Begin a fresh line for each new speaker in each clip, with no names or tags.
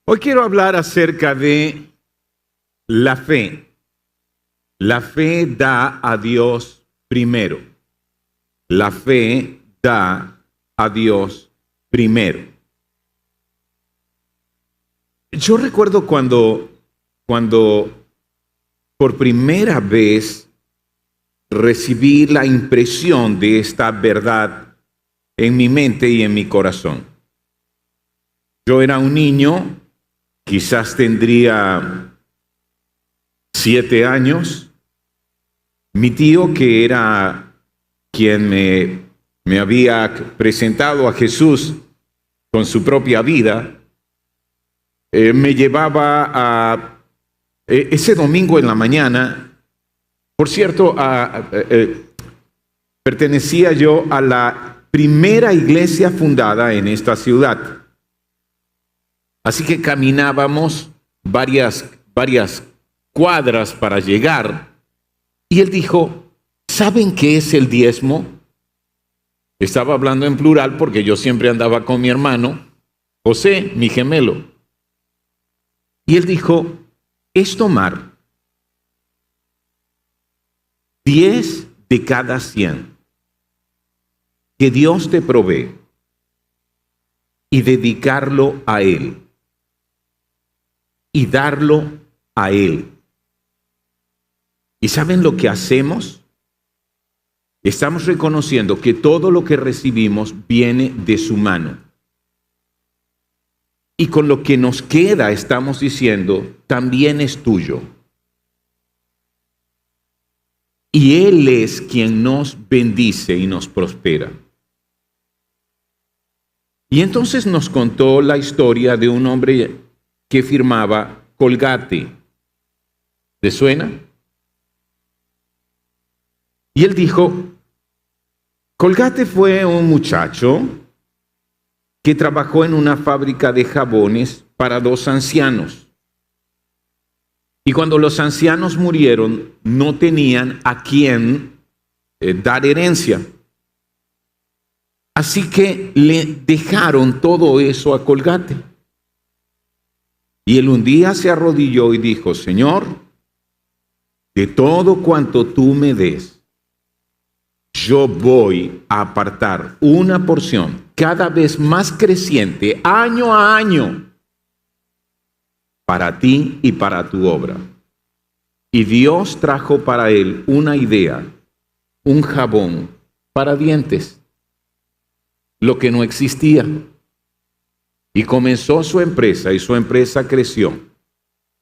Hoy quiero hablar acerca de la fe. La fe da a Dios primero. La fe da a Dios primero. Yo recuerdo cuando por primera vez recibí la impresión de esta verdad en mi mente y en mi corazón. Yo era un niño, quizás tendría 7 años. Mi tío, que era quien me había presentado a Jesús con su propia vida, me llevaba a ese domingo en la mañana. Por cierto, pertenecía yo a la primera iglesia fundada en esta ciudad. Así que caminábamos varias cuadras para llegar. Y él dijo, ¿saben qué es el diezmo? Estaba hablando en plural porque yo siempre andaba con mi hermano, José, mi gemelo. Y él dijo, es tomar 10 de cada 100 que Dios te provee y dedicarlo a Él y darlo a Él. ¿Y saben lo que hacemos? Estamos reconociendo que todo lo que recibimos viene de su mano. Y con lo que nos queda estamos diciendo, también es tuyo. Y Él es quien nos bendice y nos prospera. Y entonces nos contó la historia de un hombre que firmaba Colgate. ¿Te suena? Y él dijo, Colgate fue un muchacho que trabajó en una fábrica de jabones para 2 ancianos. Y cuando los ancianos murieron, no tenían a quién dar herencia. Así que le dejaron todo eso a Colgate. Y él un día se arrodilló y dijo, Señor, de todo cuanto tú me des, yo voy a apartar una porción cada vez más creciente, año a año, para ti y para tu obra. Y Dios trajo para él una idea, un jabón para dientes, lo que no existía. Y comenzó su empresa y su empresa creció.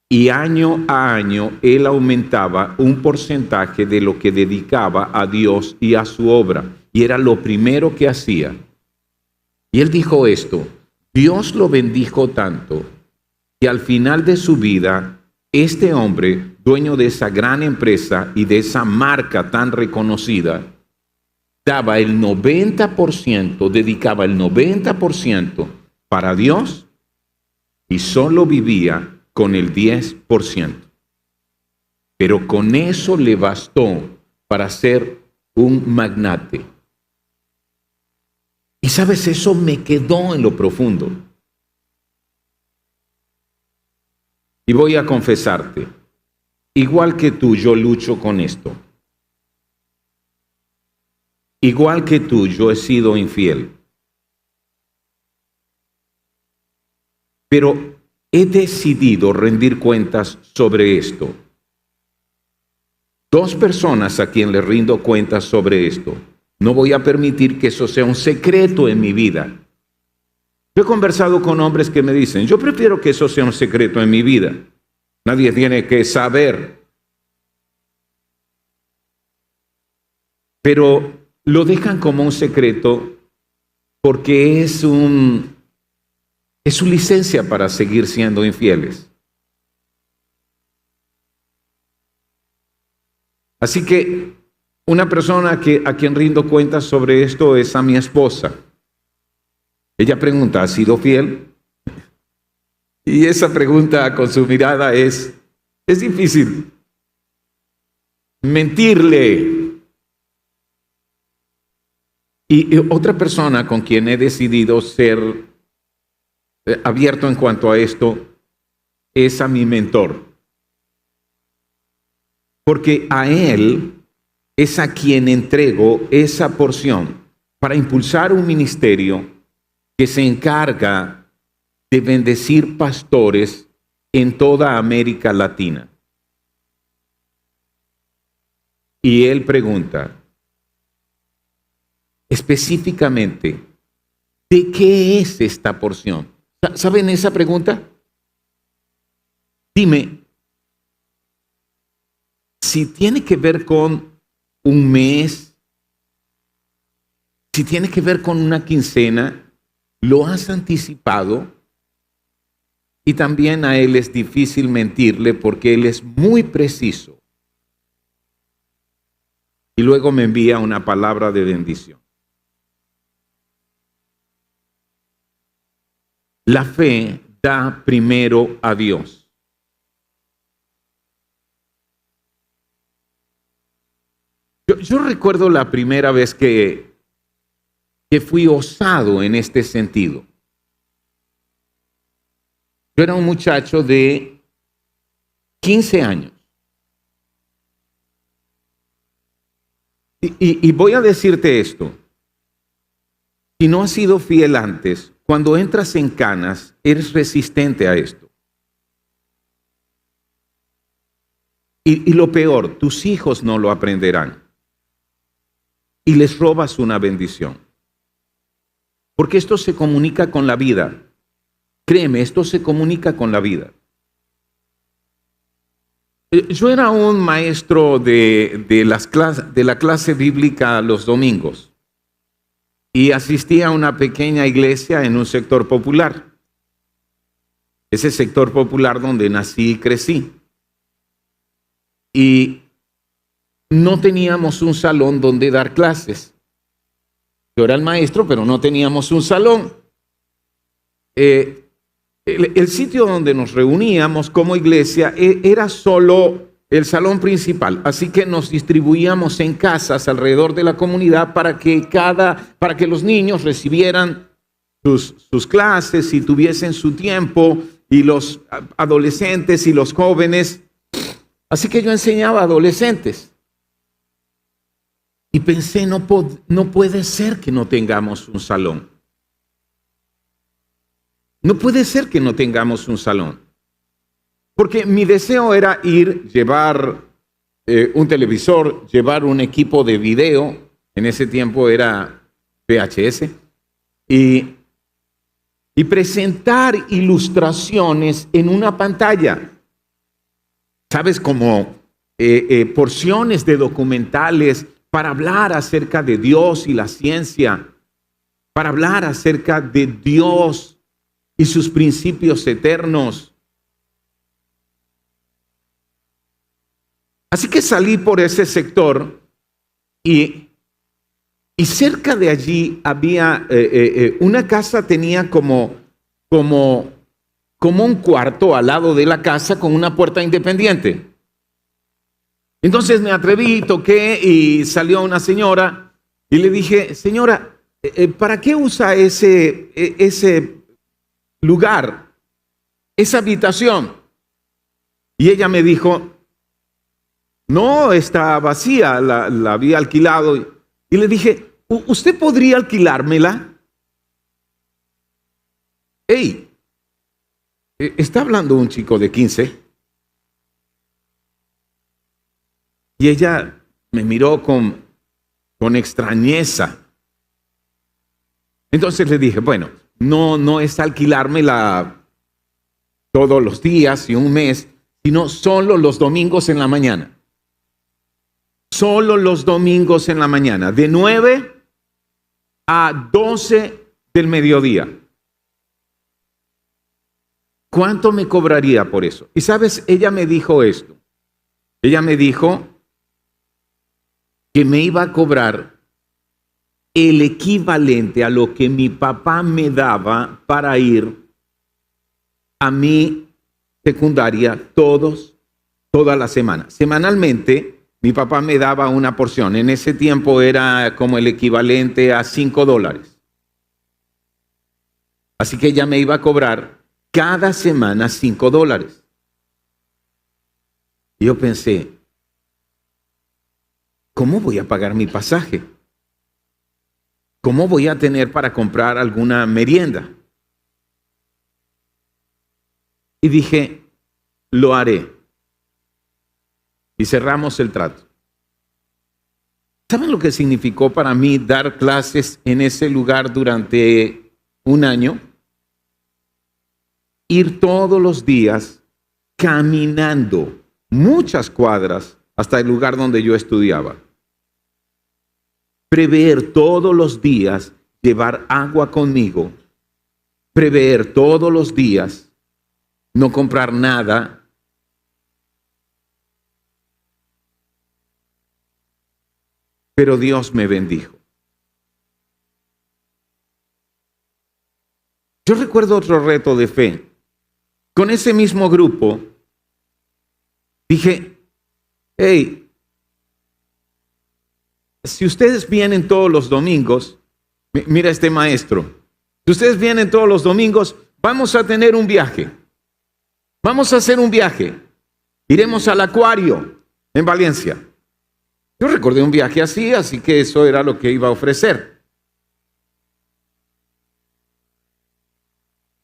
Y año a año él aumentaba un porcentaje de lo que dedicaba a Dios y a su obra. Y era lo primero que hacía. Y él dijo esto, Dios lo bendijo tanto que al final de su vida, este hombre, dueño de esa gran empresa y de esa marca tan reconocida, daba el 90%, dedicaba el 90% para Dios y solo vivía con el 10%. Pero con eso le bastó para ser un magnate. Y sabes, eso me quedó en lo profundo. Y voy a confesarte, igual que tú, yo lucho con esto. Igual que tú, yo he sido infiel. Pero he decidido rendir cuentas sobre esto. 2 personas a quien le rindo cuentas sobre esto. No voy a permitir que eso sea un secreto en mi vida. Yo he conversado con hombres que me dicen, yo prefiero que eso sea un secreto en mi vida. Nadie tiene que saber. Pero lo dejan como un secreto porque es su licencia para seguir siendo infieles. Así que una persona a quien rindo cuentas sobre esto es a mi esposa. Ella pregunta, ¿has sido fiel? Y esa pregunta con su mirada es difícil. Mentirle. Y otra persona con quien he decidido ser abierto en cuanto a esto es a mi mentor. Porque a él es a quien entrego esa porción para impulsar un ministerio que se encarga de bendecir pastores en toda América Latina. Y él pregunta, específicamente, ¿de qué es esta porción? ¿Saben esa pregunta? Dime, si tiene que ver con un mes, si tiene que ver con una quincena, ¿lo has anticipado? Y también a él es difícil mentirle porque él es muy preciso. Y luego me envía una palabra de bendición. La fe da primero a Dios. Yo recuerdo la primera vez que fui osado en este sentido. Yo era un muchacho de 15 años. Y voy a decirte esto. Si no has sido fiel antes, cuando entras en canas, eres resistente a esto. Y lo peor, tus hijos no lo aprenderán. Y les robas una bendición. Porque esto se comunica con la vida. Créeme, esto se comunica con la vida. Yo era un maestro de la clase bíblica los domingos y asistía a una pequeña iglesia en un sector popular. Ese sector popular donde nací y crecí. Y no teníamos un salón donde dar clases. Yo era el maestro, pero no teníamos un salón. El sitio donde nos reuníamos como iglesia era solo el salón principal, así que nos distribuíamos en casas alrededor de la comunidad para que los niños recibieran sus clases y tuviesen su tiempo, y los adolescentes y los jóvenes. Así que yo enseñaba a adolescentes. Y pensé, no puede ser que no tengamos un salón. No puede ser que no tengamos un salón. Porque mi deseo era llevar un televisor, llevar un equipo de video. En ese tiempo era VHS. Y presentar ilustraciones en una pantalla. ¿Sabes? Como porciones de documentales para hablar acerca de Dios y la ciencia. Para hablar acerca de Dios y sus principios eternos. Así que salí por ese sector y cerca de allí había una casa, tenía como un cuarto al lado de la casa con una puerta independiente. Entonces me atreví, toqué y salió una señora y le dije, señora, ¿para qué usa ese lugar, esa habitación? Y ella me dijo, no, está vacía, la había alquilado. Y le dije, ¿usted podría alquilármela? Hey, está hablando un chico de 15. Y ella me miró con extrañeza. Entonces le dije, bueno, no es alquilármela todos los días y un mes, sino solo los domingos en la mañana. Solo los domingos en la mañana, de 9 a 12 del mediodía. ¿Cuánto me cobraría por eso? Y sabes, ella me dijo esto. Ella me dijo que me iba a cobrar el equivalente a lo que mi papá me daba para ir a mi secundaria toda la semana. Semanalmente, mi papá me daba una porción. En ese tiempo era como el equivalente a $5. Así que ella me iba a cobrar cada semana $5. Y yo pensé, ¿cómo voy a pagar mi pasaje? ¿Cómo voy a tener para comprar alguna merienda? Y dije, lo haré. Y cerramos el trato. ¿Saben lo que significó para mí dar clases en ese lugar durante un año? Ir todos los días caminando muchas cuadras hasta el lugar donde yo estudiaba. Prever todos los días llevar agua conmigo. Prever todos los días no comprar nada. Pero Dios me bendijo. Yo recuerdo otro reto de fe. Con ese mismo grupo, dije, hey, si ustedes vienen todos los domingos, mira este maestro, si ustedes vienen todos los domingos, vamos a tener un viaje. Vamos a hacer un viaje. Iremos al acuario en Valencia. Yo recordé un viaje así que eso era lo que iba a ofrecer.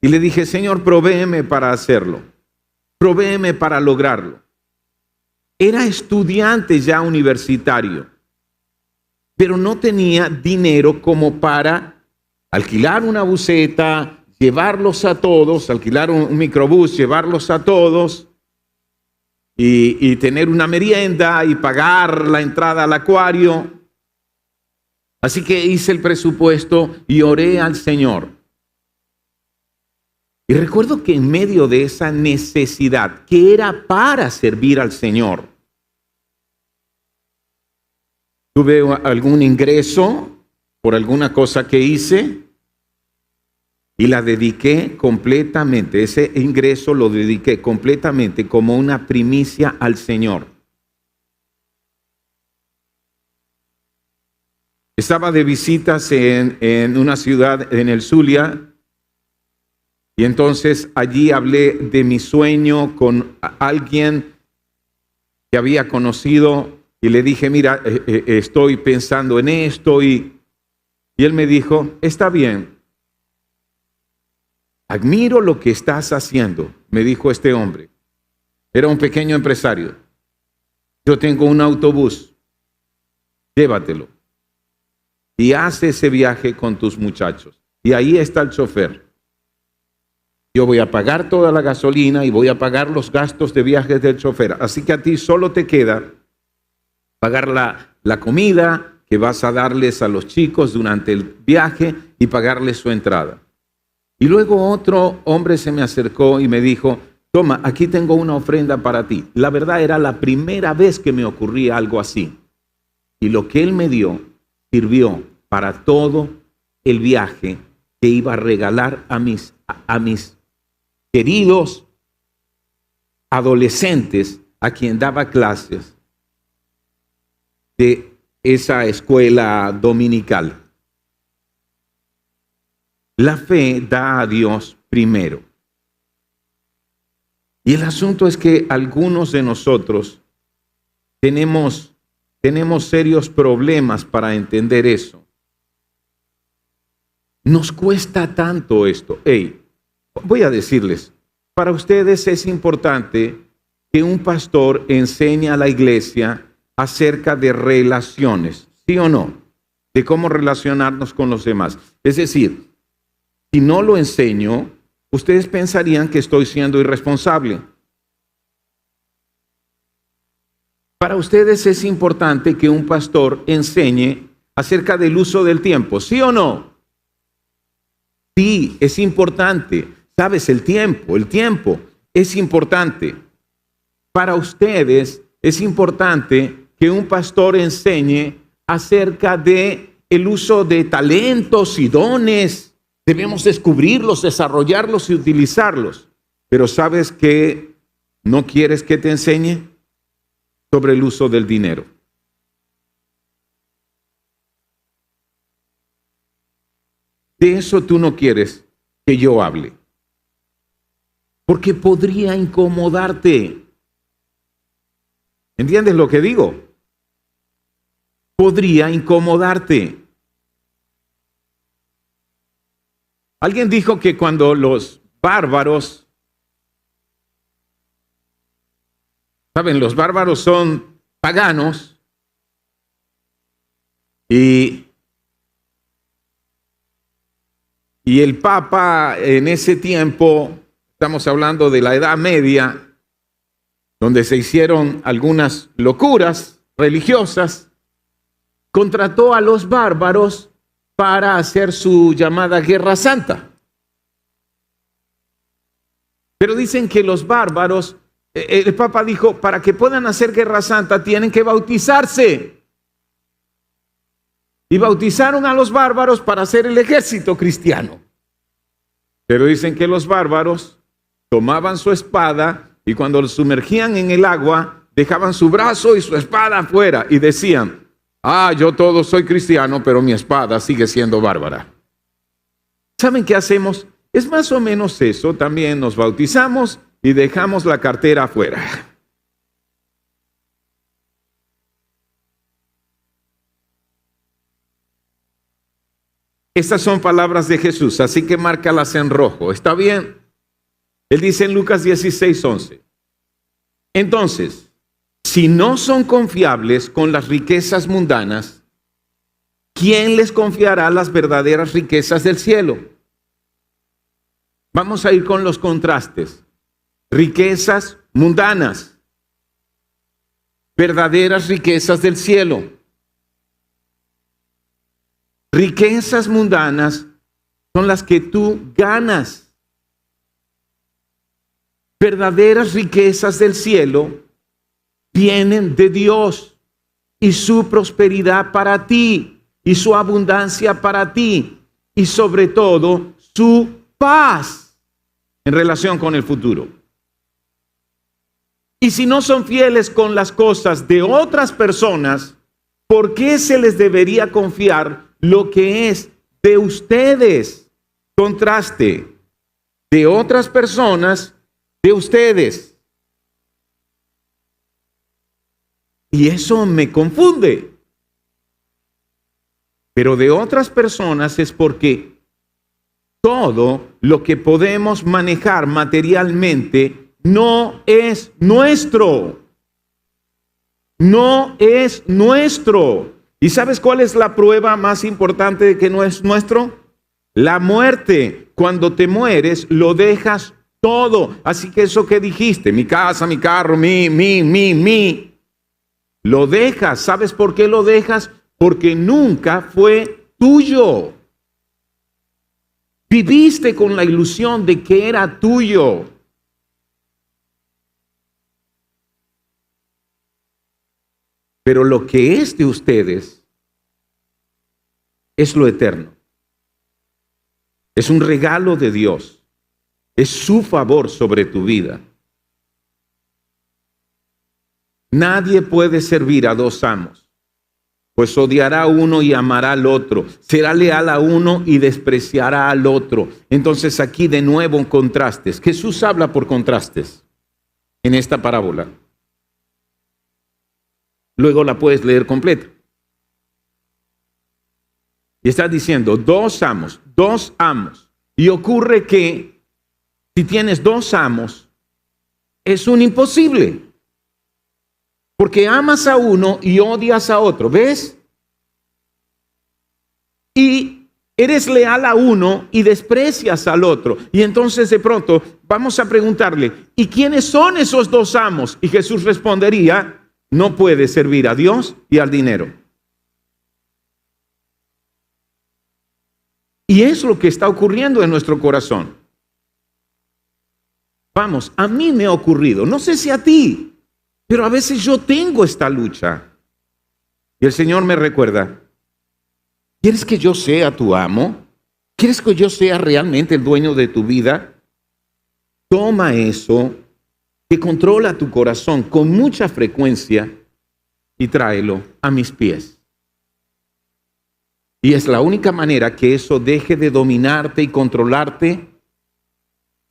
Y le dije, Señor, provéeme para hacerlo. Provéeme para lograrlo. Era estudiante ya universitario, pero no tenía dinero como para alquilar una buseta, llevarlos a todos, alquilar un microbús, llevarlos a todos y tener una merienda y pagar la entrada al acuario. Así que hice el presupuesto y oré al Señor. Y recuerdo que en medio de esa necesidad, que era para servir al Señor, tuve algún ingreso por alguna cosa que hice y la dediqué completamente. Ese ingreso lo dediqué completamente como una primicia al Señor. Estaba de visitas en una ciudad en el Zulia. Y entonces allí hablé de mi sueño con alguien que había conocido y le dije, mira, estoy pensando en esto y él me dijo, está bien, admiro lo que estás haciendo, me dijo este hombre. Era un pequeño empresario. Yo tengo un autobús, llévatelo y haz ese viaje con tus muchachos. Y ahí está el chofer. Yo voy a pagar toda la gasolina y voy a pagar los gastos de viajes del chofer. Así que a ti solo te queda pagar la comida que vas a darles a los chicos durante el viaje y pagarles su entrada. Y luego otro hombre se me acercó y me dijo, toma, aquí tengo una ofrenda para ti. La verdad era la primera vez que me ocurría algo así. Y lo que él me dio sirvió para todo el viaje que iba a regalar a mis queridos adolescentes a quien daba clases de esa escuela dominical. La fe da a Dios primero. Y el asunto es que algunos de nosotros tenemos serios problemas para entender eso. Nos cuesta tanto esto. Voy a decirles, para ustedes es importante que un pastor enseñe a la iglesia acerca de relaciones, ¿sí o no? De cómo relacionarnos con los demás. Es decir, si no lo enseño, ustedes pensarían que estoy siendo irresponsable. Para ustedes es importante que un pastor enseñe acerca del uso del tiempo, ¿sí o no? Sí, es importante. ¿Sabes? El tiempo es importante. Para ustedes es importante que un pastor enseñe acerca de el uso de talentos y dones. Debemos descubrirlos, desarrollarlos y utilizarlos. Pero ¿sabes qué no quieres que te enseñe? Sobre el uso del dinero. De eso tú no quieres que yo hable. Porque podría incomodarte. ¿Entiendes lo que digo? Podría incomodarte. Alguien dijo que cuando los bárbaros, ¿saben? Los bárbaros son paganos y el Papa en ese tiempo, estamos hablando de la Edad Media, donde se hicieron algunas locuras religiosas, contrató a los bárbaros para hacer su llamada Guerra Santa. Pero dicen que los bárbaros, el Papa dijo, para que puedan hacer Guerra Santa tienen que bautizarse. Y bautizaron a los bárbaros para hacer el ejército cristiano. Pero dicen que los bárbaros tomaban su espada y cuando lo sumergían en el agua, dejaban su brazo y su espada afuera y decían, yo todo soy cristiano, pero mi espada sigue siendo bárbara. ¿Saben qué hacemos? Es más o menos eso. También nos bautizamos y dejamos la cartera afuera. Estas son palabras de Jesús, así que márcalas en rojo. ¿Está bien? Él dice en Lucas 16:11. Entonces, si no son confiables con las riquezas mundanas, ¿quién les confiará las verdaderas riquezas del cielo? Vamos a ir con los contrastes. Riquezas mundanas, verdaderas riquezas del cielo. Riquezas mundanas son las que tú ganas. Verdaderas riquezas del cielo vienen de Dios y su prosperidad para ti y su abundancia para ti y sobre todo su paz en relación con el futuro. Y si no son fieles con las cosas de otras personas, ¿por qué se les debería confiar lo que es de ustedes? Contraste de otras personas, de ustedes. Y eso me confunde. Pero de otras personas es porque todo lo que podemos manejar materialmente no es nuestro. No es nuestro. ¿Y sabes cuál es la prueba más importante de que no es nuestro? La muerte. Cuando te mueres, lo dejas todo. Así que eso que dijiste, mi casa, mi carro, mi, lo dejas. ¿Sabes por qué lo dejas? Porque nunca fue tuyo. Viviste con la ilusión de que era tuyo. Pero lo que es de ustedes es lo eterno. Es un regalo de Dios. Es su favor sobre tu vida. Nadie puede servir a dos amos, pues odiará a uno y amará al otro. Será leal a uno y despreciará al otro. Entonces aquí de nuevo contrastes. Jesús habla por contrastes en esta parábola. Luego la puedes leer completa. Y está diciendo dos amos. Y ocurre que si tienes dos amos, es un imposible. Porque amas a uno y odias a otro. ¿Ves? Y eres leal a uno y desprecias al otro. Y entonces de pronto vamos a preguntarle, ¿y quiénes son esos dos amos? Y Jesús respondería, no puedes servir a Dios y al dinero. Y es lo que está ocurriendo en nuestro corazón. Vamos, a mí me ha ocurrido, no sé si a ti, pero a veces yo tengo esta lucha. Y el Señor me recuerda, ¿quieres que yo sea tu amo? ¿Quieres que yo sea realmente el dueño de tu vida? Toma eso que controla tu corazón con mucha frecuencia y tráelo a mis pies. Y es la única manera que eso deje de dominarte y controlarte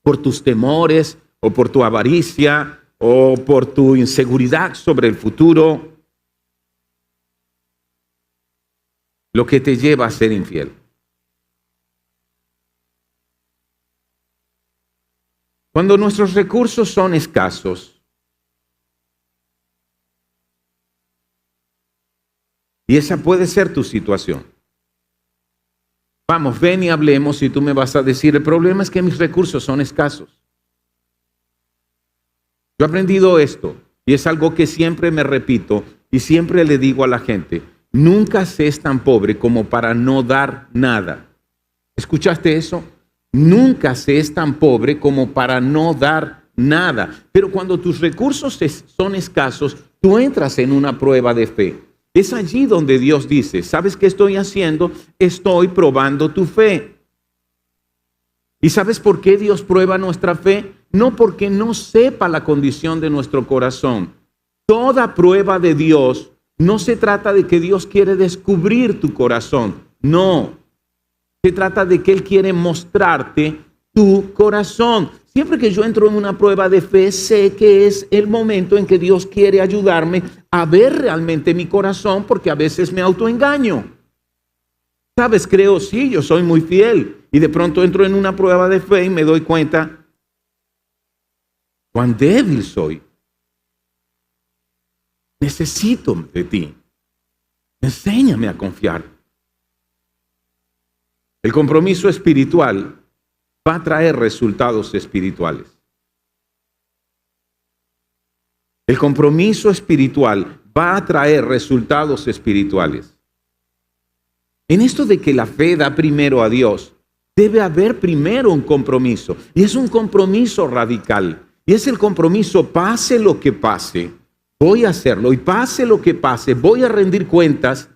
por tus temores o por tu avaricia o por tu inseguridad sobre el futuro, lo que te lleva a ser infiel. Cuando nuestros recursos son escasos, y esa puede ser tu situación. Vamos, ven y hablemos y tú me vas a decir, el problema es que mis recursos son escasos. Yo he aprendido esto y es algo que siempre me repito y siempre le digo a la gente, nunca se es tan pobre como para no dar nada. ¿Escuchaste eso? Nunca se es tan pobre como para no dar nada. Pero cuando tus recursos son escasos, tú entras en una prueba de fe. Es allí donde Dios dice, ¿sabes qué estoy haciendo? Estoy probando tu fe. ¿Y sabes por qué Dios prueba nuestra fe? No porque no sepa la condición de nuestro corazón. Toda prueba de Dios no se trata de que Dios quiere descubrir tu corazón. No. Se trata de que Él quiere mostrarte tu corazón. Siempre que yo entro en una prueba de fe, sé que es el momento en que Dios quiere ayudarme a ver realmente mi corazón, porque a veces me autoengaño. ¿Sabes? Creo, sí, yo soy muy fiel. Y de pronto entro en una prueba de fe y me doy cuenta cuán débil soy. Necesito de ti. Enséñame a confiar. El compromiso espiritual va a traer resultados espirituales. El compromiso espiritual va a traer resultados espirituales. En esto de que la fe da primero a Dios, debe haber primero un compromiso. Y es un compromiso radical. Y es el compromiso, pase lo que pase, voy a hacerlo. Y pase lo que pase, voy a rendir cuentas.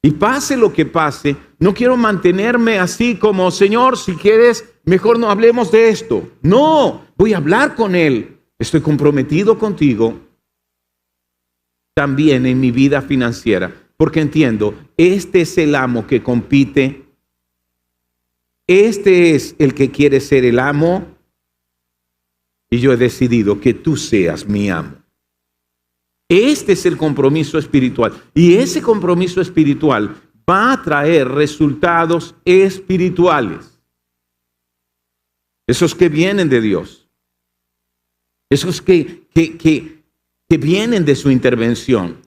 Y pase lo que pase, no quiero mantenerme así como, Señor, si quieres, mejor no hablemos de esto. No, voy a hablar con Él. Estoy comprometido contigo también en mi vida financiera, porque entiendo, este es el amo que compite. Este es el que quiere ser el amo. Y yo he decidido que tú seas mi amo. Este es el compromiso espiritual. Y ese compromiso espiritual va a traer resultados espirituales. Esos que vienen de Dios. Esos que vienen de su intervención.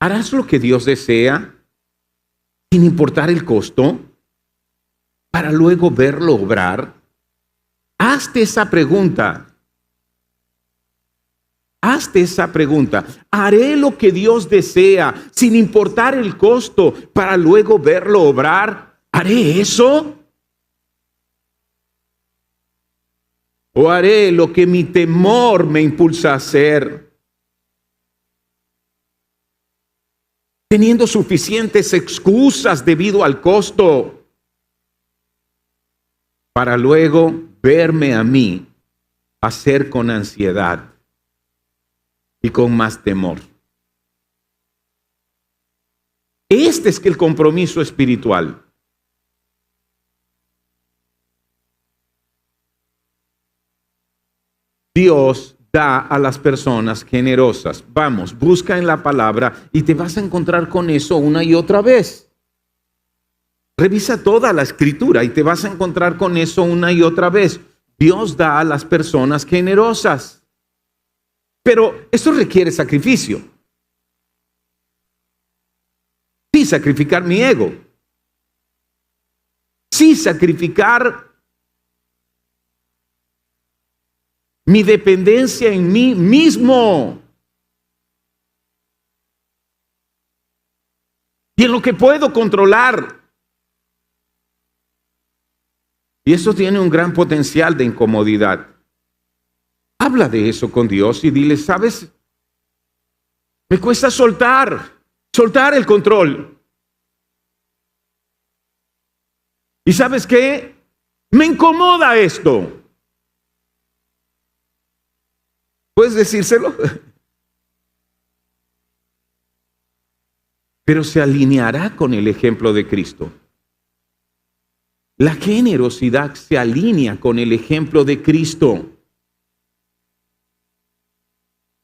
¿Harás lo que Dios desea sin importar el costo para luego verlo obrar? Hazte esa pregunta. Hazte esa pregunta. ¿Haré lo que Dios desea sin importar el costo para luego verlo obrar? ¿Haré eso? ¿O haré lo que mi temor me impulsa a hacer? Teniendo suficientes excusas debido al costo para luego verme a mí hacer con ansiedad y con más temor. Este es el compromiso espiritual. Dios da a las personas generosas. Vamos, busca en la palabra y te vas a encontrar con eso una y otra vez. Revisa toda la escritura y te vas a encontrar con eso una y otra vez. Dios da a las personas generosas. Pero eso requiere sacrificio. Sí, sacrificar mi ego. Sí, sacrificar mi dependencia en mí mismo. Y en lo que puedo controlar. Y eso tiene un gran potencial de incomodidad. Habla de eso con Dios y dile, ¿sabes? Me cuesta soltar el control. ¿Y sabes qué? Me incomoda esto. ¿Puedes decírselo? Pero se alineará con el ejemplo de Cristo. La generosidad se alinea con el ejemplo de Cristo,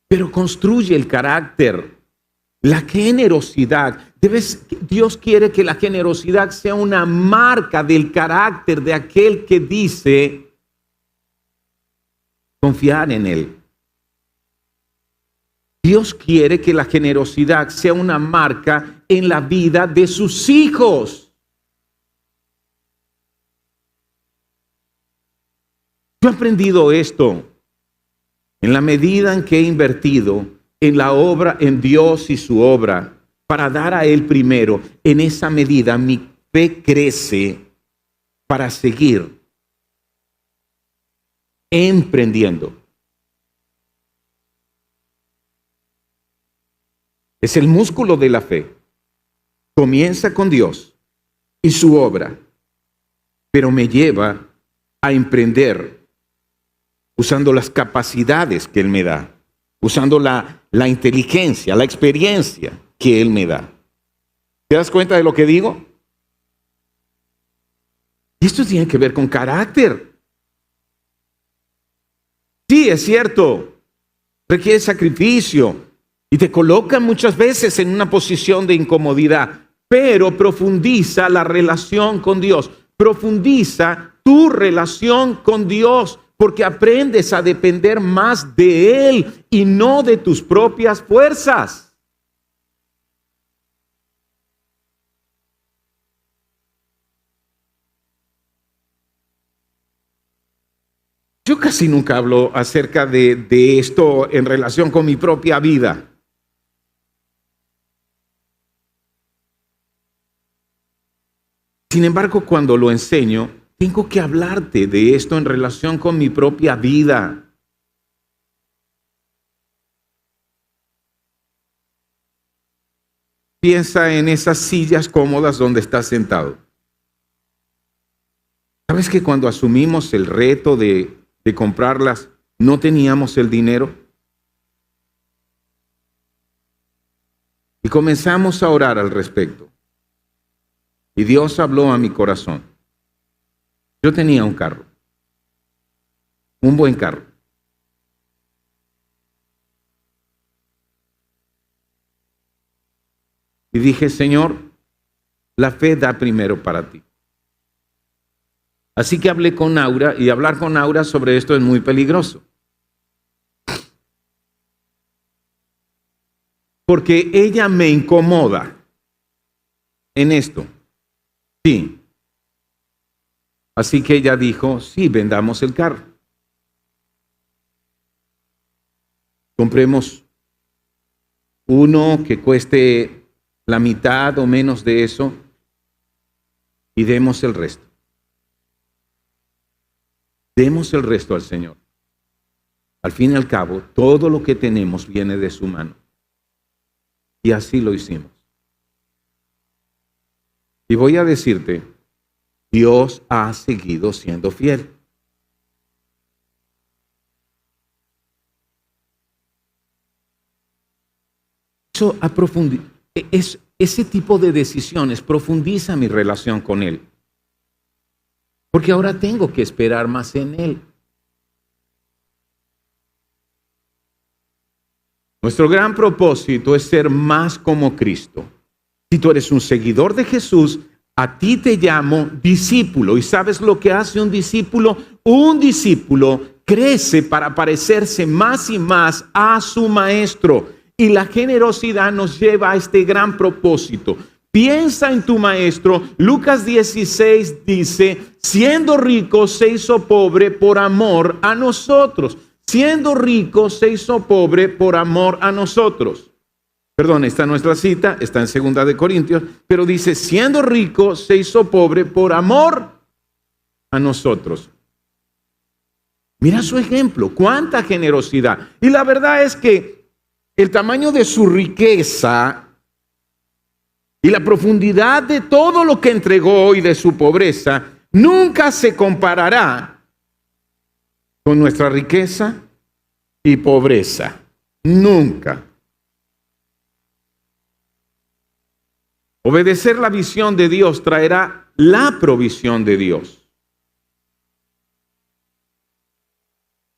pero construye el carácter. La generosidad, Dios quiere que la generosidad sea una marca del carácter de aquel que dice confiar en Él. Dios quiere que la generosidad sea una marca en la vida de sus hijos. Yo he aprendido esto en la medida en que he invertido en la obra, en Dios y su obra, para dar a Él primero. En esa medida mi fe crece para seguir emprendiendo. Es el músculo de la fe. Comienza con Dios y su obra, pero me lleva a emprender usando las capacidades que Él me da, usando la inteligencia, la experiencia que Él me da. ¿Te das cuenta de lo que digo? Y esto tiene que ver con carácter. Sí, es cierto, requiere sacrificio y te coloca muchas veces en una posición de incomodidad, pero profundiza la relación con Dios, profundiza tu relación con Dios, porque aprendes a depender más de Él y no de tus propias fuerzas. Yo casi nunca hablo acerca de esto en relación con mi propia vida. Sin embargo, cuando lo enseño, tengo que hablarte de esto en relación con mi propia vida. Piensa en esas sillas cómodas donde estás sentado. ¿Sabes que cuando asumimos el reto de comprarlas, no teníamos el dinero? Y comenzamos a orar al respecto. Y Dios habló a mi corazón. Yo tenía un carro, un buen carro. Y dije, Señor, la fe da primero para ti. Así que hablé con Aura, y hablar con Aura sobre esto es muy peligroso. Porque ella me incomoda en esto. Sí. Así que ella dijo, sí, vendamos el carro. Compremos uno que cueste la mitad o menos de eso y demos el resto. Demos el resto al Señor. Al fin y al cabo, todo lo que tenemos viene de su mano. Y así lo hicimos. Y voy a decirte, Dios ha seguido siendo fiel. Ese tipo de decisiones profundiza mi relación con Él. Porque ahora tengo que esperar más en Él. Nuestro gran propósito es ser más como Cristo. Si tú eres un seguidor de Jesús, a ti te llamo discípulo. ¿Y sabes lo que hace un discípulo? Un discípulo crece para parecerse más y más a su maestro. Y la generosidad nos lleva a este gran propósito. Piensa en tu maestro. Lucas 16 dice, siendo rico se hizo pobre por amor a nosotros. Siendo rico se hizo pobre por amor a nosotros. Perdón, está nuestra cita, está en 2 de Corintios, pero dice, siendo rico se hizo pobre por amor a nosotros. Mira su ejemplo, cuánta generosidad. Y la verdad es que el tamaño de su riqueza y la profundidad de todo lo que entregó y de su pobreza nunca se comparará con nuestra riqueza y pobreza. Nunca. Obedecer la visión de Dios traerá la provisión de Dios.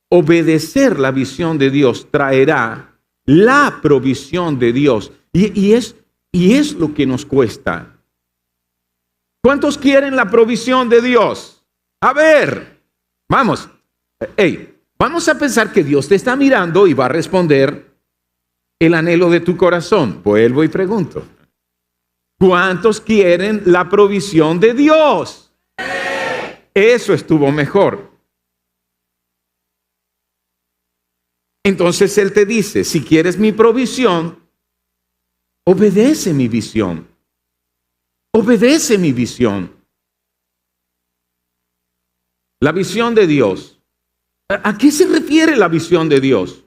Obedecer la visión de Dios traerá la provisión de Dios. Y es lo que nos cuesta. ¿Cuántos quieren la provisión de Dios? A ver, vamos. Vamos a pensar que Dios te está mirando y va a responder el anhelo de tu corazón. Vuelvo y pregunto. ¿Cuántos quieren la provisión de Dios? Eso estuvo mejor. Entonces Él te dice, si quieres mi provisión, obedece mi visión. Obedece mi visión. La visión de Dios. ¿A qué se refiere la visión de Dios?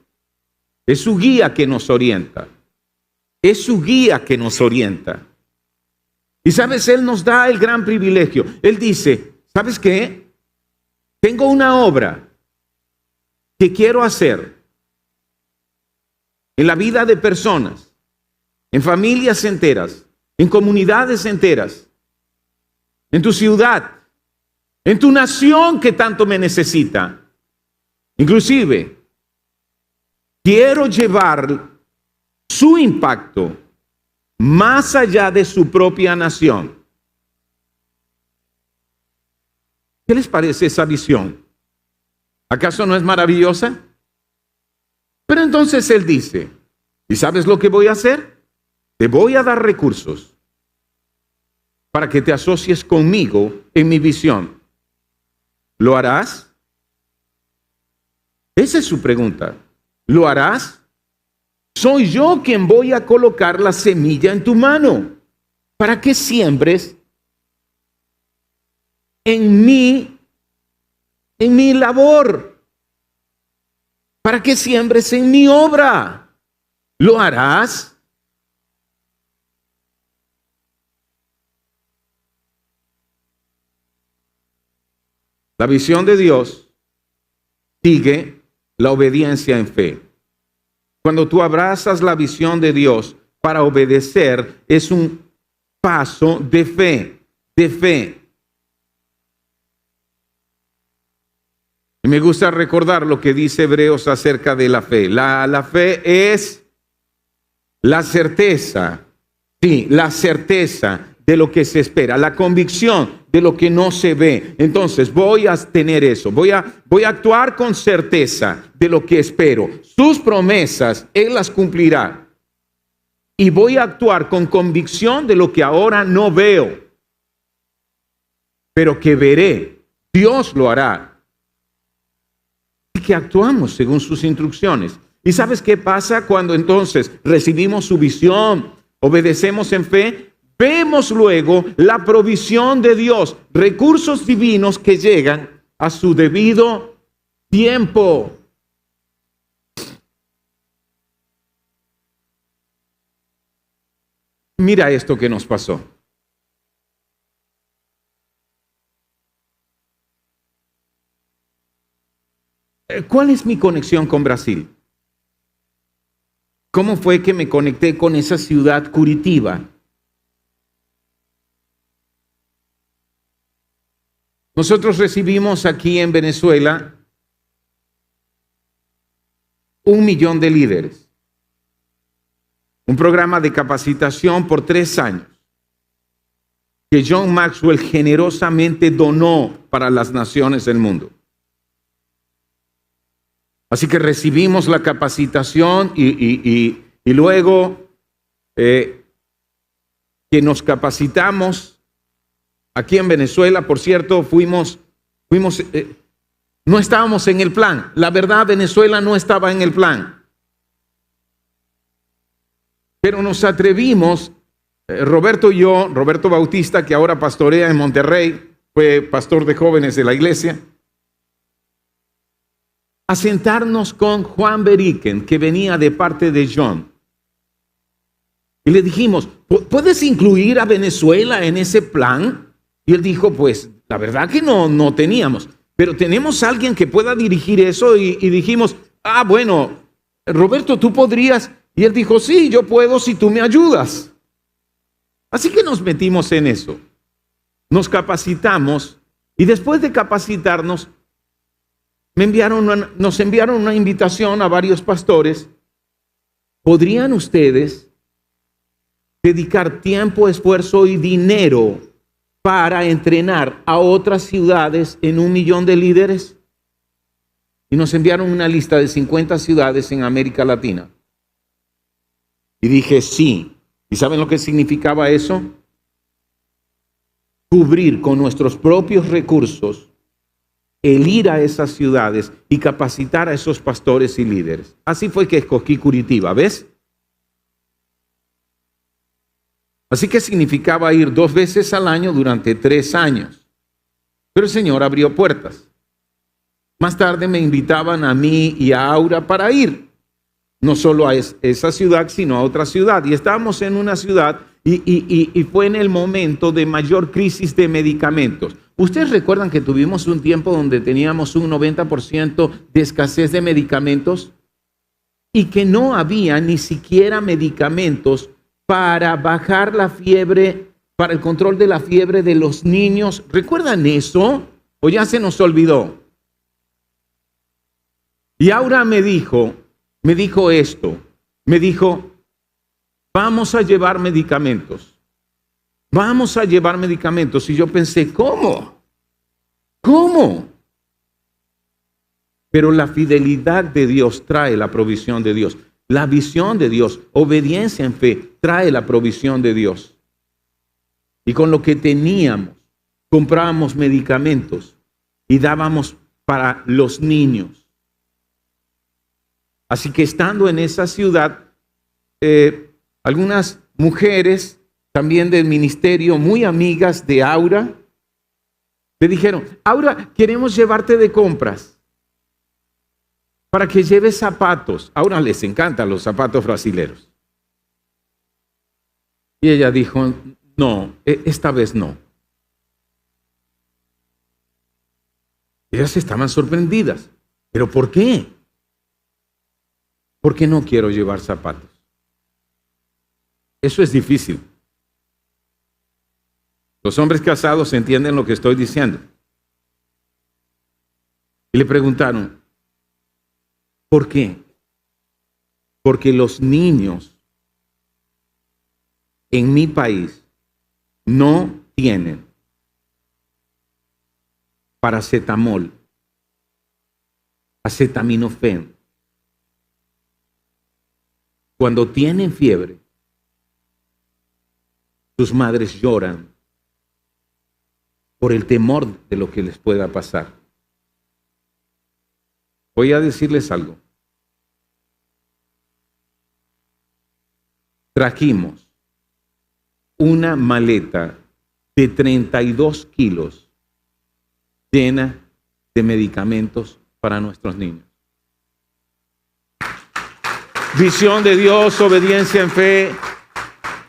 Es su guía que nos orienta. Es su guía que nos orienta. Y sabes, Él nos da el gran privilegio. Él dice, ¿sabes qué? Tengo una obra que quiero hacer en la vida de personas, en familias enteras, en comunidades enteras, en tu ciudad, en tu nación que tanto me necesita. Inclusive, quiero llevar su impacto más allá de su propia nación. ¿Qué les parece esa visión? ¿Acaso no es maravillosa? Pero entonces Él dice, ¿y sabes lo que voy a hacer? Te voy a dar recursos para que te asocies conmigo en mi visión. ¿Lo harás? Esa es su pregunta. ¿Lo harás? Soy yo quien voy a colocar la semilla en tu mano para que siembres en mi labor, para que siembres en mi obra. ¿Lo harás? La visión de Dios sigue la obediencia en fe. Cuando tú abrazas la visión de Dios para obedecer, es un paso de fe, de fe. Y me gusta recordar lo que dice Hebreos acerca de la fe. La fe es la certeza, sí, la certeza de lo que se espera, la convicción de lo que no se ve. Entonces voy a tener eso, voy a actuar con certeza de lo que espero. Sus promesas, Él las cumplirá. Y voy a actuar con convicción de lo que ahora no veo, pero que veré. Dios lo hará. Y que actuamos según sus instrucciones. ¿Y sabes qué pasa cuando entonces recibimos su visión, obedecemos en fe? Vemos luego la provisión de Dios, recursos divinos que llegan a su debido tiempo. Mira esto que nos pasó. ¿Cuál es mi conexión con Brasil? ¿Cómo fue que me conecté con esa ciudad Curitiba? Nosotros recibimos aquí en Venezuela 1 millón de líderes. Un programa de capacitación por 3 años que John Maxwell generosamente donó para las naciones del mundo. Así que recibimos la capacitación y luego que nos capacitamos aquí en Venezuela, por cierto, no estábamos en el plan. La verdad, Venezuela no estaba en el plan. Pero nos atrevimos, Roberto y yo, Roberto Bautista, que ahora pastorea en Monterrey, fue pastor de jóvenes de la iglesia, a sentarnos con Juan Beriken, que venía de parte de John. Y le dijimos, ¿puedes incluir a Venezuela en ese plan? Y él dijo, pues, la verdad que no teníamos, pero tenemos a alguien que pueda dirigir eso y dijimos, bueno, Roberto, tú podrías. Y él dijo, sí, yo puedo si tú me ayudas. Así que nos metimos en eso. nos capacitamos y después de capacitarnos nos enviaron una invitación a varios pastores. ¿Podrían ustedes dedicar tiempo, esfuerzo y dinero para entrenar a otras ciudades en 1 millón de líderes? Y nos enviaron una lista de 50 ciudades en América Latina. Y dije sí. ¿Y saben lo que significaba eso? Cubrir con nuestros propios recursos el ir a esas ciudades y capacitar a esos pastores y líderes. Así fue que escogí Curitiba, ¿ves? Así que significaba ir 2 veces al año durante 3 años. Pero el Señor abrió puertas. Más tarde me invitaban a mí y a Aura para ir. No solo a esa ciudad, sino a otra ciudad. Y estábamos en una ciudad y fue en el momento de mayor crisis de medicamentos. ¿Ustedes recuerdan que tuvimos un tiempo donde teníamos un 90% de escasez de medicamentos? Y que no había ni siquiera medicamentos para bajar la fiebre, para el control de la fiebre de los niños. ¿Recuerdan eso? ¿O ya se nos olvidó? Y Aura me dijo esto, me dijo, vamos a llevar medicamentos. Vamos a llevar medicamentos. Y yo pensé, ¿cómo? ¿Cómo? Pero la fidelidad de Dios trae la provisión de Dios. La visión de Dios, obediencia en fe, trae la provisión de Dios. Y con lo que teníamos, comprábamos medicamentos y dábamos para los niños. Así que estando en esa ciudad, algunas mujeres también del ministerio, muy amigas de Aura, le dijeron, Aura, queremos llevarte de compras para que lleves zapatos. A Aura les encantan los zapatos brasileros. Y ella dijo, no, esta vez no. Ellas estaban sorprendidas. ¿Pero por qué? Porque no quiero llevar zapatos. Eso es difícil. Los hombres casados entienden lo que estoy diciendo. Y le preguntaron, ¿por qué? Porque los niños en mi país no tienen paracetamol, acetaminofén. Cuando tienen fiebre, sus madres lloran por el temor de lo que les pueda pasar. Voy a decirles algo. Trajimos una maleta de 32 kilos llena de medicamentos para nuestros niños. Visión de Dios, obediencia en fe,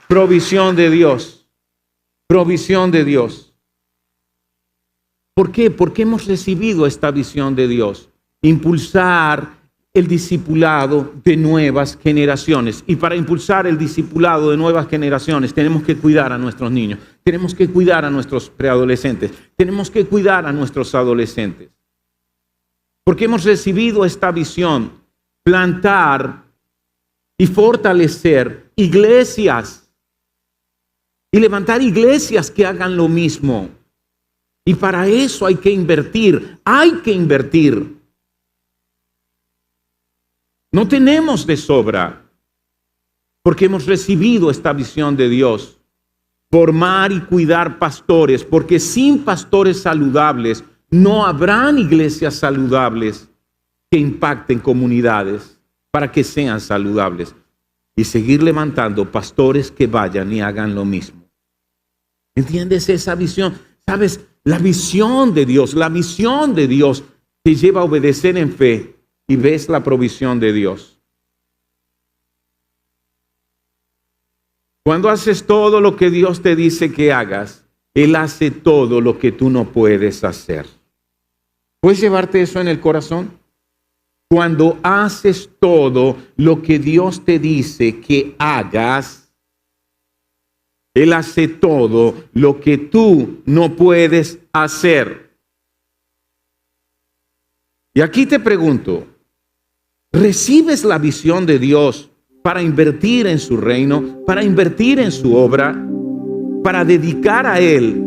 provisión de Dios. Provisión de Dios. ¿Por qué? Porque hemos recibido esta visión de Dios. Impulsar el discipulado de nuevas generaciones. Y para impulsar el discipulado de nuevas generaciones tenemos que cuidar a nuestros niños. Tenemos que cuidar a nuestros preadolescentes. Tenemos que cuidar a nuestros adolescentes. Porque hemos recibido esta visión. Plantar y fortalecer iglesias y levantar iglesias que hagan lo mismo. Y para eso hay que invertir, No tenemos de sobra, porque hemos recibido esta visión de Dios. Formar y cuidar pastores, porque sin pastores saludables no habrán iglesias saludables que impacten comunidades. Para que sean saludables y seguir levantando pastores que vayan y hagan lo mismo. ¿Entiendes esa visión? ¿Sabes? La visión de Dios te lleva a obedecer en fe y ves la provisión de Dios. Cuando haces todo lo que Dios te dice que hagas, Él hace todo lo que tú no puedes hacer. ¿Puedes llevarte eso en el corazón? Cuando haces todo lo que Dios te dice que hagas, Él hace todo lo que tú no puedes hacer. Y aquí te pregunto, ¿recibes la visión de Dios para invertir en su reino, para invertir en su obra, para dedicar a Él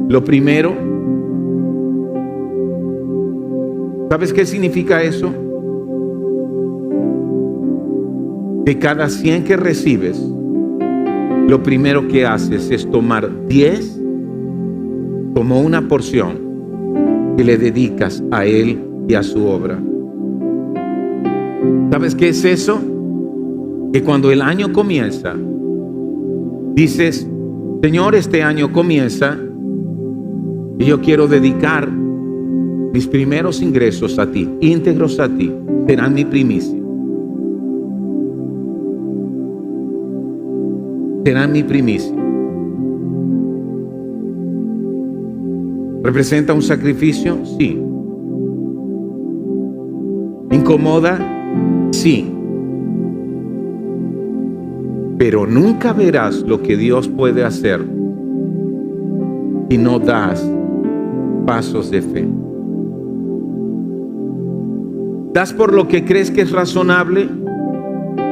lo primero? ¿Sabes qué significa eso? Que cada 100 que recibes, lo primero que haces es tomar 10 como una porción que le dedicas a Él y a su obra. ¿Sabes qué es eso? Que cuando el año comienza, dices, Señor, este año comienza y yo quiero dedicar mis primeros ingresos a ti, íntegros a ti, serán mi primicia. Serán mi primicia. ¿Representa un sacrificio? Sí. ¿Incomoda? Sí. Pero nunca verás lo que Dios puede hacer si no das pasos de fe. ¿Das por lo que crees que es razonable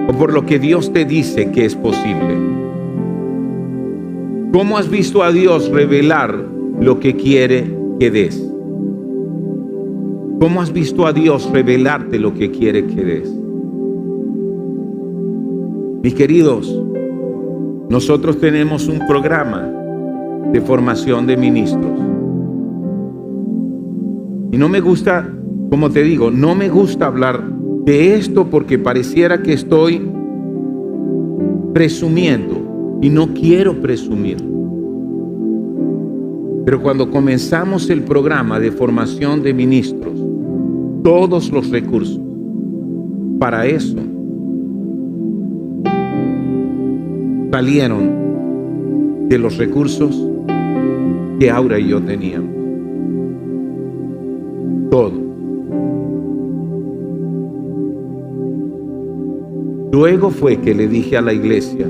o por lo que Dios te dice que es posible? ¿Cómo has visto a Dios revelar lo que quiere que des? ¿Cómo has visto a Dios revelarte lo que quiere que des? Mis queridos, nosotros tenemos un programa de formación de ministros. Y no me gusta, como te digo, no me gusta hablar de esto porque pareciera que estoy presumiendo. Y no quiero presumir. Pero cuando comenzamos el programa de formación de ministros, todos los recursos para eso salieron de los recursos que Aura y yo teníamos. Todo. Luego fue que le dije a la iglesia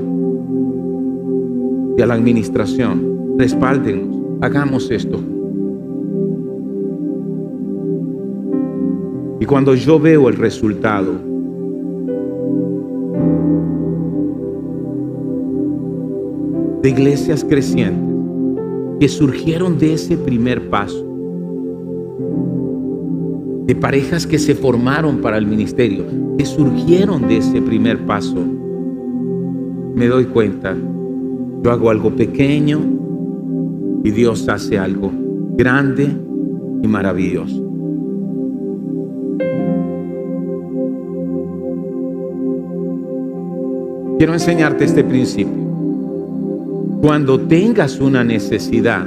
y a la administración, respáldennos, hagamos esto. Y cuando yo veo el resultado, de iglesias crecientes que surgieron de ese primer paso, de parejas que se formaron para el ministerio, que surgieron de ese primer paso, me doy cuenta. Yo hago algo pequeño y Dios hace algo grande y maravilloso. Quiero enseñarte este principio. Cuando tengas una necesidad,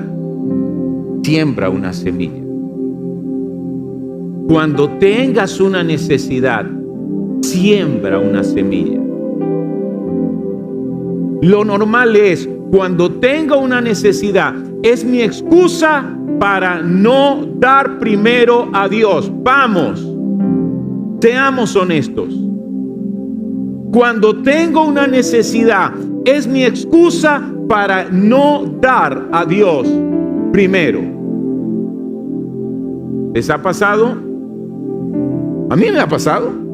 siembra una semilla. Cuando tengas una necesidad, siembra una semilla. Lo normal es, cuando tengo una necesidad, es mi excusa para no dar primero a Dios. Vamos, seamos honestos. Cuando tengo una necesidad, es mi excusa para no dar a Dios primero. ¿Les ha pasado? A mí me ha pasado.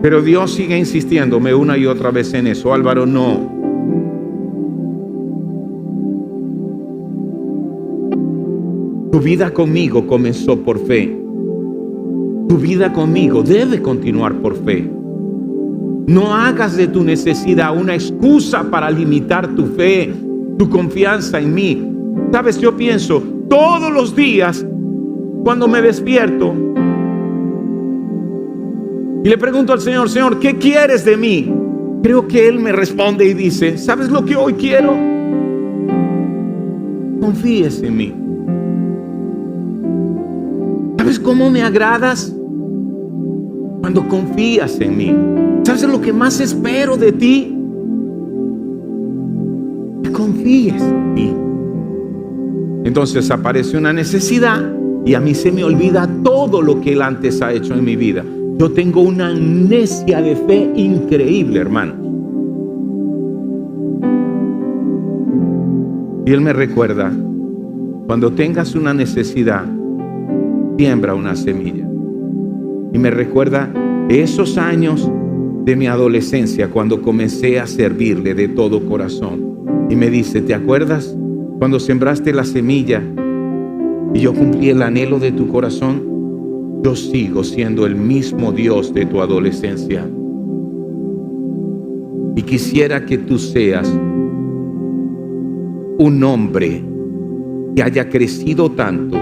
Pero Dios sigue insistiéndome una y otra vez en eso. Álvaro, no. Tu vida conmigo comenzó por fe. Tu vida conmigo debe continuar por fe. No hagas de tu necesidad una excusa para limitar tu fe, tu confianza en mí. Sabes, yo pienso todos los días cuando me despierto y le pregunto al Señor, Señor, ¿qué quieres de mí? Creo que Él me responde y dice, ¿sabes lo que hoy quiero? Confíes en mí. ¿Sabes cómo me agradas? Cuando confías en mí. ¿Sabes lo que más espero de ti? Que confíes en mí. Entonces aparece una necesidad y a mí se me olvida todo lo que Él antes ha hecho en mi vida. Yo tengo una amnesia de fe increíble, hermanos. Y Él me recuerda, cuando tengas una necesidad, siembra una semilla. Y me recuerda esos años de mi adolescencia, cuando comencé a servirle de todo corazón. Y me dice, ¿te acuerdas cuando sembraste la semilla y yo cumplí el anhelo de tu corazón? Yo sigo siendo el mismo Dios de tu adolescencia. Y quisiera que tú seas un hombre que haya crecido tanto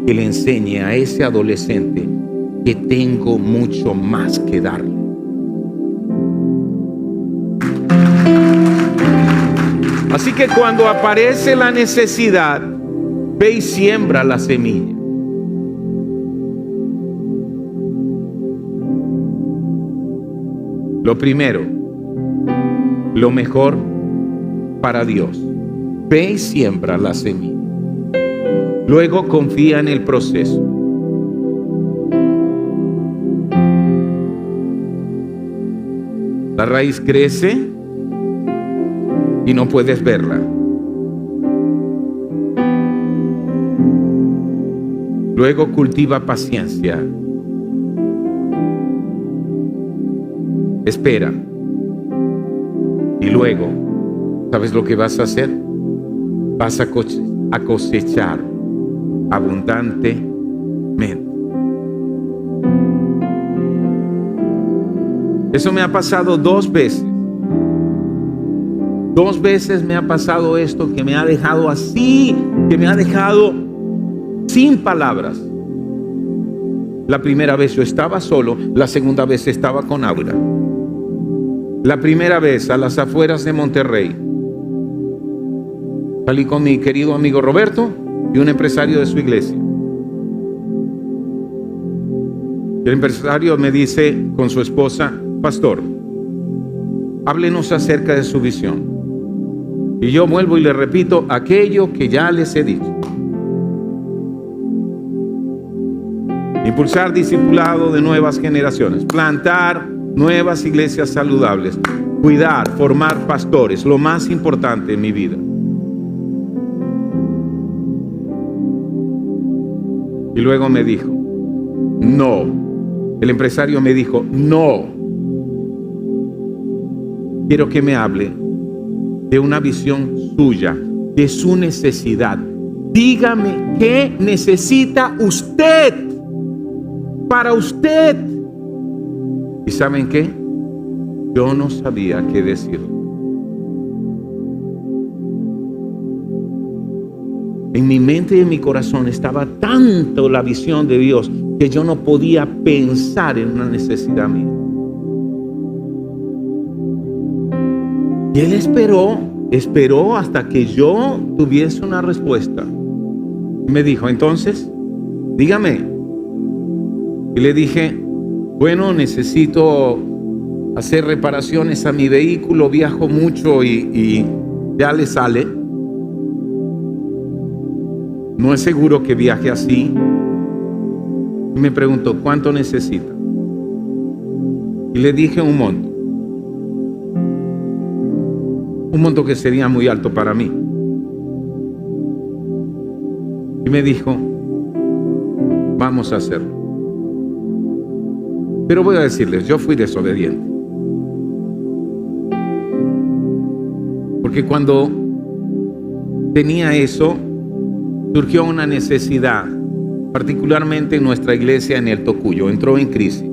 que le enseñe a ese adolescente que tengo mucho más que darle. Así que cuando aparece la necesidad, ve y siembra la semilla. Lo primero, lo mejor para Dios. Ve y siembra la semilla. Luego confía en el proceso. La raíz crece y no puedes verla. Luego cultiva paciencia. Espera. Y luego, ¿sabes lo que vas a hacer? Vas a cosechar abundantemente. Eso me ha pasado 2 veces. 2 veces me ha pasado esto, que me ha dejado así, que me ha dejado sin palabras. La primera vez yo estaba solo, la segunda vez estaba con Aura. La primera vez a las afueras de Monterrey. Salí con mi querido amigo Roberto y un empresario de su iglesia. El empresario me dice con su esposa, pastor, háblenos acerca de su visión. Y yo vuelvo y le repito aquello que ya les he dicho. Impulsar discipulado de nuevas generaciones, plantar nuevas iglesias saludables, cuidar, formar pastores, lo más importante en mi vida. Y luego me dijo, no. El empresario me dijo, no. Quiero que me hable de una visión suya, de su necesidad. Dígame qué necesita usted para usted. ¿Y saben qué? Yo no sabía qué decir. En mi mente y en mi corazón estaba tanto la visión de Dios que yo no podía pensar en una necesidad mía. Y Él esperó hasta que yo tuviese una respuesta. Me dijo, entonces, dígame. Y le dije, bueno, necesito hacer reparaciones a mi vehículo, viajo mucho y ya le sale. No es seguro que viaje así. Y me preguntó, ¿cuánto necesita? Y le dije un monto que sería muy alto para mí. Y me dijo, vamos a hacerlo. Pero voy a decirles, yo fui desobediente. Porque cuando tenía eso, surgió una necesidad, particularmente en nuestra iglesia en el Tocuyo, entró en crisis.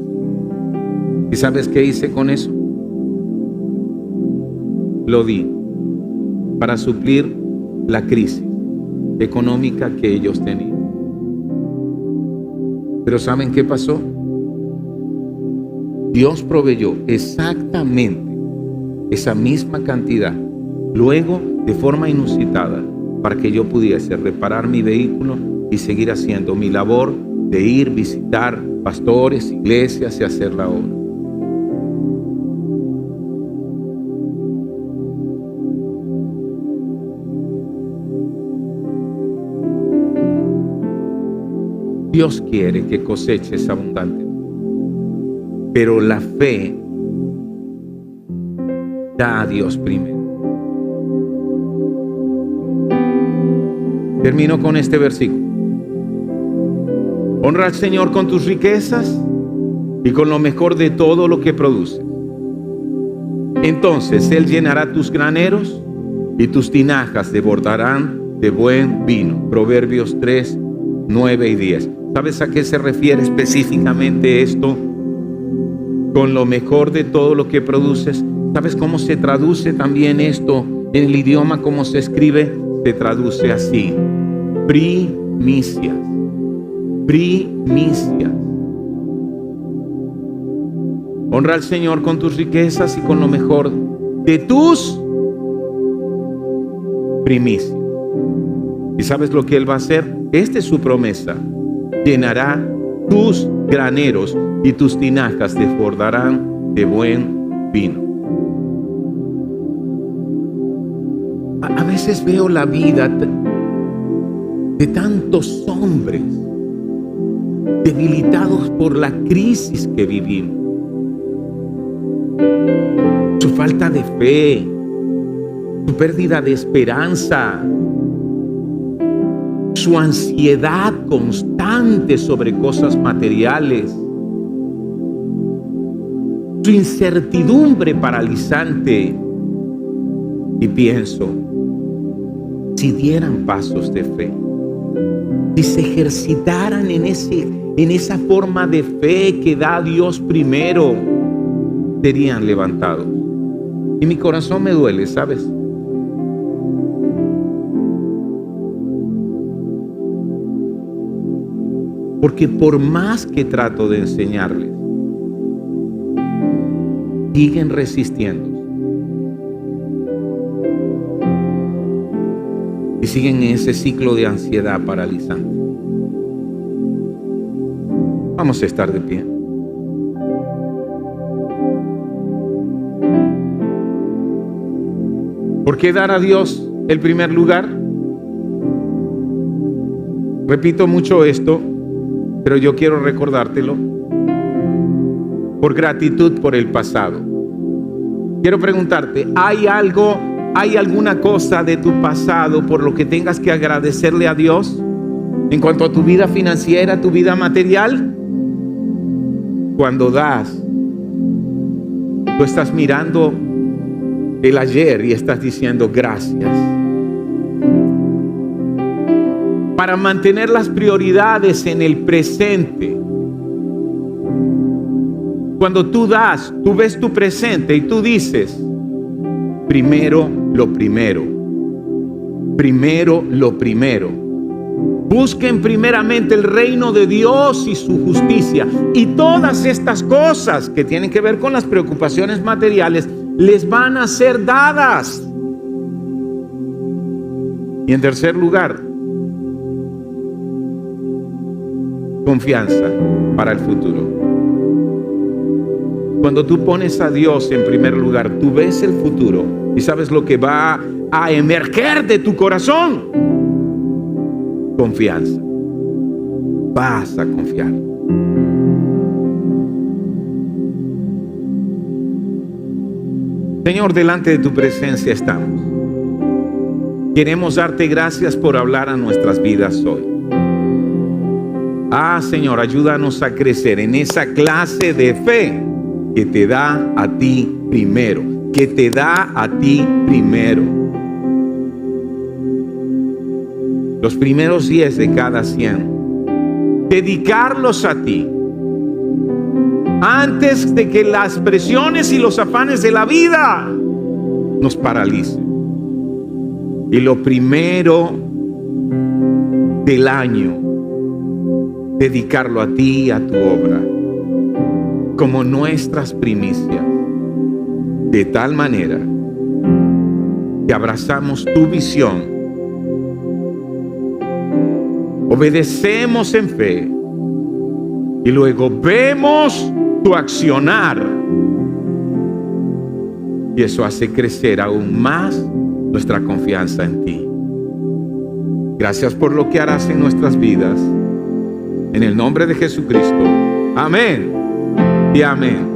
¿Y sabes qué hice con eso? Lo di para suplir la crisis económica que ellos tenían. Pero ¿saben qué pasó? Dios proveyó exactamente esa misma cantidad, luego de forma inusitada, para que yo pudiese reparar mi vehículo y seguir haciendo mi labor de ir, visitar pastores, iglesias y hacer la obra. Dios quiere que coseches abundante. Pero la fe da a Dios primero. Termino con este versículo. Honra al Señor con tus riquezas y con lo mejor de todo lo que produces. Entonces Él llenará tus graneros y tus tinajas desbordarán de buen vino. Proverbios 3, 9 y 10. ¿Sabes a qué se refiere específicamente esto? Con lo mejor de todo lo que produces. ¿Sabes cómo se traduce también esto en el idioma? ¿Cómo se escribe? Se traduce así: primicias. Primicias. Honra al Señor con tus riquezas y con lo mejor de tus primicias. ¿Y sabes lo que Él va a hacer? Esta es su promesa: llenará tus graneros y tus tinajas desbordarán de buen vino. A veces veo la vida de tantos hombres debilitados por la crisis que vivimos, su falta de fe, su pérdida de esperanza, su ansiedad constante sobre cosas materiales, su incertidumbre paralizante. Y pienso, si dieran pasos de fe, si se ejercitaran en esa forma de fe que da a Dios primero, serían levantados. Y mi corazón me duele, ¿sabes? Porque por más que trato de enseñarles, siguen resistiendo. Y siguen en ese ciclo de ansiedad paralizante. Vamos a estar de pie. ¿Por qué dar a Dios el primer lugar? Repito mucho esto, pero yo quiero recordártelo. Por gratitud por el pasado. Quiero preguntarte, ¿hay alguna cosa de tu pasado por lo que tengas que agradecerle a Dios? En cuanto a tu vida financiera, tu vida material. Cuando das, tú estás mirando el ayer y estás diciendo gracias. Para mantener las prioridades en el presente. Cuando tú das, tú ves tu presente y tú dices: primero lo primero. Primero lo primero. Busquen primeramente el reino de Dios y su justicia. Y todas estas cosas que tienen que ver con las preocupaciones materiales les van a ser dadas. Y en tercer lugar, confianza para el futuro. Cuando tú pones a Dios en primer lugar, tú ves el futuro y sabes lo que va a emerger de tu corazón. Confianza. Vas a confiar. Señor, delante de tu presencia estamos. Queremos darte gracias por hablar a nuestras vidas hoy. Señor, ayúdanos a crecer en esa clase de fe que te da a ti primero, que te da a ti primero. Los primeros 10 de cada 100, dedicarlos a ti, antes de que las presiones y los afanes de la vida nos paralicen. Y lo primero del año, dedicarlo a ti y a tu obra, como nuestras primicias, de tal manera que abrazamos tu visión, obedecemos en fe y luego vemos tu accionar, y eso hace crecer aún más nuestra confianza en ti. Gracias por lo que harás en nuestras vidas. En el nombre de Jesucristo. Amén. y amén.